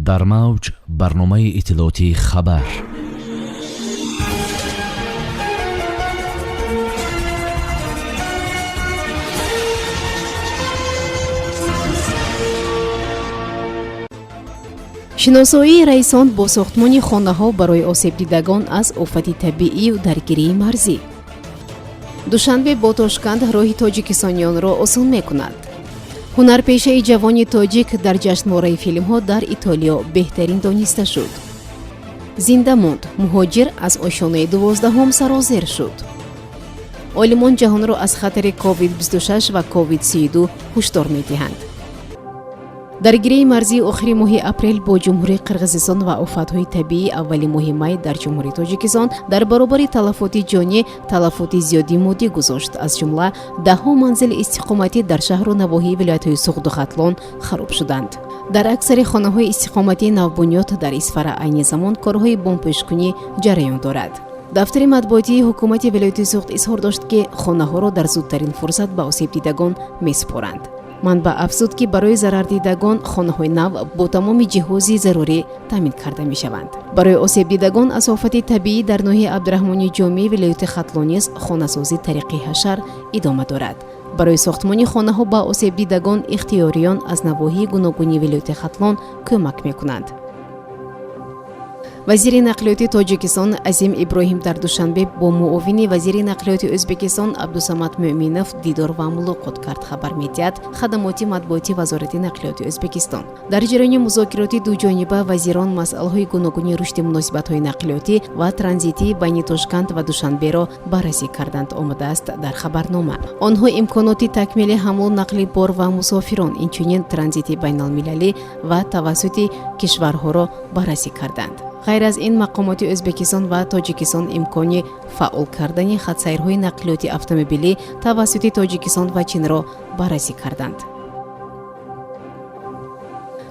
дар мавҷ барномаи иттилоотии хабар. шиносоии раисон бо сохтмони хонаҳо барои осебдидагон аз офати табиию даргирии марзӣ. душанбе бо Тошканд роҳи тоҷикистонёнро осон мекунад. ҳунарпешаи ҷавони тоҷик дар ҷашнвораи филмҳо дар Итолиё беҳтарин дониста шуд. зинда монд, муҳоҷир аз ошонаи 12 сарозер шуд. олимон ҷаҳонро аз хатари COVID-26 ва COVID-32 ҳушдор медиҳанд. даргирии марзии охири моҳи апрел бо ҷумҳурии Қирғизистон ва офатҳои табиӣ аввали моҳи май дар ҷумҳурии Тоҷикистон дар баробари талафоти ҷонӣ талафоти зиёди моддӣ гузошт. аз ҷумла даҳҳо манзили истиқоматӣ дар шаҳру навоҳии вилоятҳои Суғду Хатлон хароб шуданд. дар аксари хонаҳои истиқоматии навбунёд дар Исфара айни замон корҳои бомбпӯшкунӣ ҷараён дорад. дафтари матбуотии ҳукумати вилояти Суғд изҳор дошт ки хонаҳоро дар зудтарин фурсат ба осебдидагон месупоранд. манбаъ афзуд ки барои зарардидагон хонаҳои нав бо тамоми ҷиҳози зарурӣ таъмин карда мешаванд. барои осебдидагон аз офати табиӣ дар ноҳияи Абдурахмони Ҷомеи вилояти Хатлон низ хонасозӣ тариқи ҳашар идома дорад. барои сохтмони хонаҳо ба осебдидагон ихтиёриён аз навоҳии гуногуни вилояти Хатлон кӯмак мекунанд. вазири нақлиёти Тоҷикистон Азим Иброҳим дар душанбе бо муовини вазири нақлиёти Ӯзбекистон Абдусамад Мӯъминов дидор ва мулоқот кард. хабар медиҳад хадамоти матбуоти вазорати нақлиёти Ӯзбекистон. дар ҷараёни музокироти дуҷониба вазирон масъалаҳои гуногуни рушди муносибатҳои нақлиётӣ ва транзитии байни Тошканд ва Душанберо баррасӣ карданд, омадааст дар хабарнома. онҳо имконоти такмили ҳамлу нақли бор ва мусофирон, инчунин транзити байналмилалӣ ва тавассути кишварҳоро баррасӣ карданд. ғайр аз ин мақомоти Ӯзбекистон ва Тоҷикистон имкони фаъол кардани хатсайрҳои нақлиёти автомобилӣ тавассути Тоҷикистон ва Чинро баррасӣ карданд.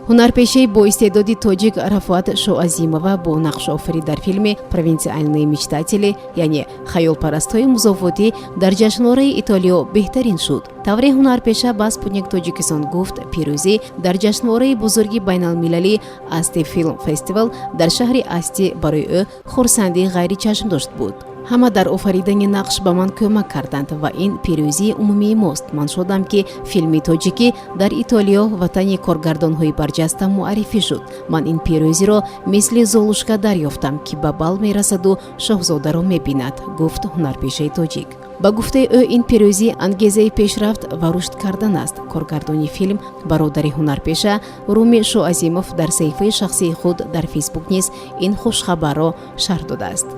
ҳунарпешаи боистеъдоди тоҷик Рафуат Шоазимова бо нақшофарӣ дар филми «Провинциальные мечтатели» яъне хаёлпарастҳои музофотӣ дар ҷашнвораи Итолиё беҳтарин шуд. таври ҳунарпеша ба Спутник Тоҷикистон гуфт пирӯзӣ дар ҷашнвораи бузурги байналмилалии Асти филм фестивал дар шаҳри Асти барои ӯ хурсандии ғайри чашмдошт буд. ҳама дар офаридани нақш ба ман кӯмак карданд ва ин пирӯзии умумии мост. ман шодам ки филми тоҷикӣ дар Итолиё ватани коргардонҳои барҷаста муаррифӣ шуд. ман ин пирӯзиро мисли Золушка дарёфтам ки ба бал мерасаду шоҳзодаро мебинад, гуфт ҳунарпешаи тоҷик. ба гуфтаи ӯ ин пирӯзӣ ангезаи пешрафт ва рушд кардан аст. коргардони филм бародари ҳунарпеша Руми Шоазимов дар саҳифаи шахсии худ дар фейсбук низ ин хушхабарро шарҳ додааст.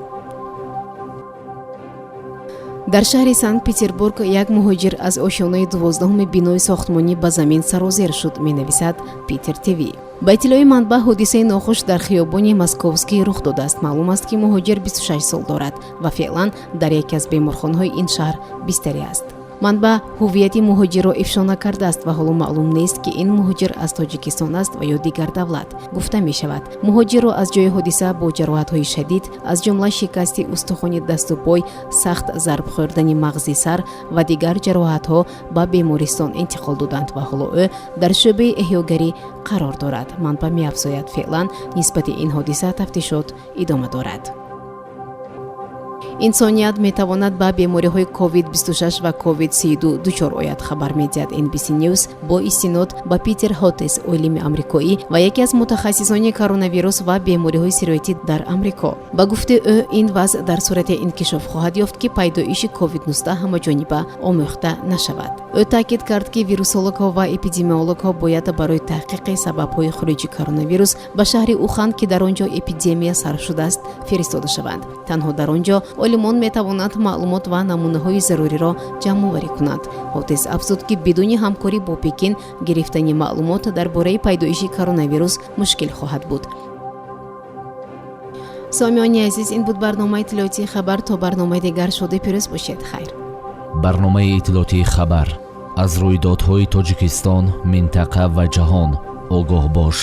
дар шаҳри Санкт-Петербург як муҳоҷир аз ошёнаи 12 бинои сохтмонӣ ба замин сарозер шуд, менависад Питер ТВ. ба иттилои манбаъ ҳодисаи нохуш дар хиёбони Московский рух додааст. маълум аст ки муҳоҷир 26 сол дорад ва феълан дар яке аз беморхонаҳои ин шаҳр бистарӣ аст. манбаъ ҳуввияти муҳоҷирро ифшо накардааст ва ҳоло маълум нест ки ин муҳоҷир аз Тоҷикистон аст ва ё дигар давлат. гуфта мешавад муҳоҷирро аз ҷои ҳодиса бо ҷароҳатҳои шадид аз ҷумла шикасти устухони дасту пой, сахт зарб хӯрдани мағзи сар ва дигар ҷароҳатҳо ба бемористон интиқол доданд ва ҳоло ӯ дар шӯъбаи эҳёгарӣ қарор дорад. манбаъ меафзояд феълан нисбати ин ҳодиса тафтишот идома дорад. инсоният метавонад ба бемориҳои COVID-26 ва COVID-32 дучор ояд. хабар медиҳад NBC News бо истинод ба Питер Ҳотес, олими амрикоӣ ва яке аз мутахассисони коронавирус ва бемориҳои сироятӣ дар Амрико. ба гуфти ӯ ин вазъ дар сурате инкишоф хоҳад ёфт ки пайдоиши COVID-19 ҳамаҷониба омӯхта нашавад. ӯ таъкид кард ки вирусологҳо ва эпидемиологҳо бояд барои таҳқиқи сабабҳои хуруҷи коронавирус ба шаҳри Ухан, ки дар он ҷо эпидемия сар шудааст, фиристода шаванд. танҳо дар он ҷо олимон метавонанд маълумот ва намунаҳои заруриро ҷамъоварӣ кунанд. ҳотес афзуд ки бидуни ҳамкорӣ бо Пекин гирифтани маълумот дар бораи пайдоиши коронавирус мушкил хоҳад буд. сомиёни азиз, ин буд барномаи иттилоотии хабар. то барномаи дигар шоди пирӯз бошед. хайр. барномаи иттилоотии хабар аз рӯйдодҳои Тоҷикистон, минтақа ва ҷаҳон огоҳ бош.